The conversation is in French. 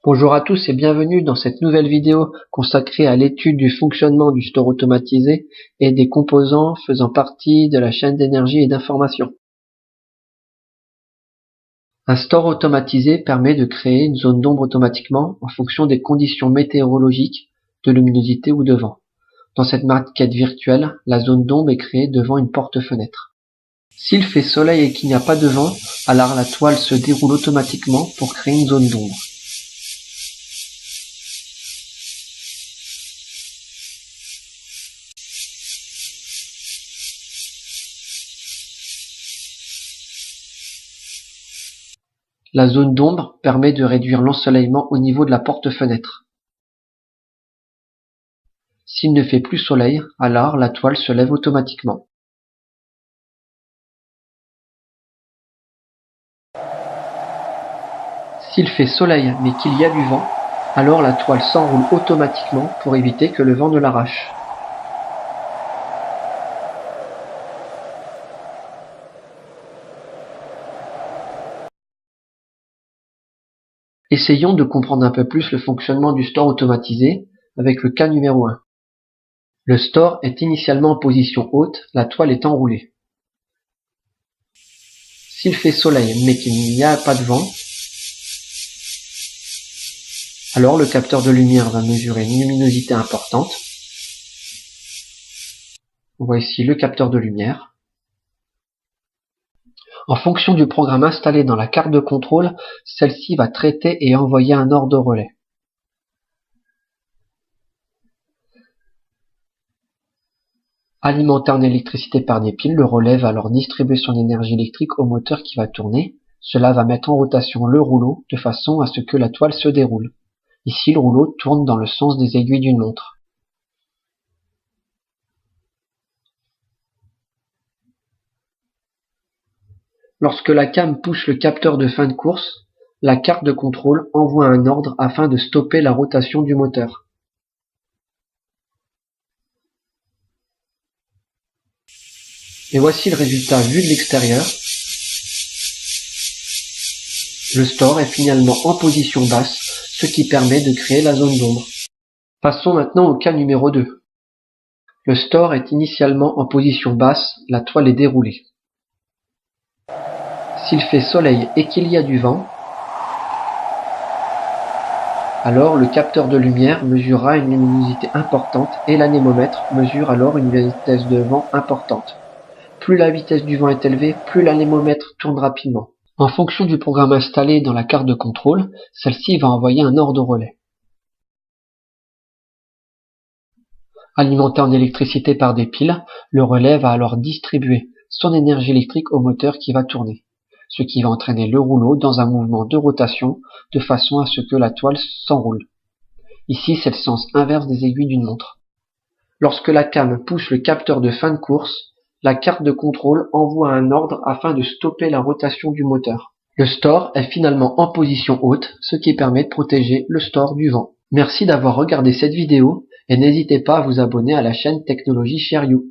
Bonjour à tous et bienvenue dans cette nouvelle vidéo consacrée à l'étude du fonctionnement du store automatisé et des composants faisant partie de la chaîne d'énergie et d'information. Un store automatisé permet de créer une zone d'ombre automatiquement en fonction des conditions météorologiques, de luminosité ou de vent. Dans cette maquette virtuelle, la zone d'ombre est créée devant une porte-fenêtre. S'il fait soleil et qu'il n'y a pas de vent, alors la toile se déroule automatiquement pour créer une zone d'ombre. La zone d'ombre permet de réduire l'ensoleillement au niveau de la porte-fenêtre. S'il ne fait plus soleil, alors la toile se lève automatiquement. S'il fait soleil mais qu'il y a du vent, alors la toile s'enroule automatiquement pour éviter que le vent ne l'arrache. Essayons de comprendre un peu plus le fonctionnement du store automatisé avec le cas numéro 1. Le store est initialement en position haute, la toile est enroulée. S'il fait soleil mais qu'il n'y a pas de vent, alors le capteur de lumière va mesurer une luminosité importante. On voit ici le capteur de lumière. En fonction du programme installé dans la carte de contrôle, celle-ci va traiter et envoyer un ordre de relais. Alimenté en électricité par des piles, le relais va alors distribuer son énergie électrique au moteur qui va tourner. Cela va mettre en rotation le rouleau de façon à ce que la toile se déroule. Ici, le rouleau tourne dans le sens des aiguilles d'une montre. Lorsque la cam pousse le capteur de fin de course, la carte de contrôle envoie un ordre afin de stopper la rotation du moteur. Et voici le résultat vu de l'extérieur. Le store est finalement en position basse, ce qui permet de créer la zone d'ombre. Passons maintenant au cas numéro 2. Le store est initialement en position basse, la toile est déroulée. S'il fait soleil et qu'il y a du vent, alors le capteur de lumière mesurera une luminosité importante et l'anémomètre mesure alors une vitesse de vent importante. Plus la vitesse du vent est élevée, plus l'anémomètre tourne rapidement. En fonction du programme installé dans la carte de contrôle, celle-ci va envoyer un ordre de relais. Alimenté en électricité par des piles, le relais va alors distribuer son énergie électrique au moteur qui va tourner, ce qui va entraîner le rouleau dans un mouvement de rotation de façon à ce que la toile s'enroule. Ici, c'est le sens inverse des aiguilles d'une montre. Lorsque la cam pousse le capteur de fin de course, la carte de contrôle envoie un ordre afin de stopper la rotation du moteur. Le store est finalement en position haute, ce qui permet de protéger le store du vent. Merci d'avoir regardé cette vidéo et n'hésitez pas à vous abonner à la chaîne Technologie Share You.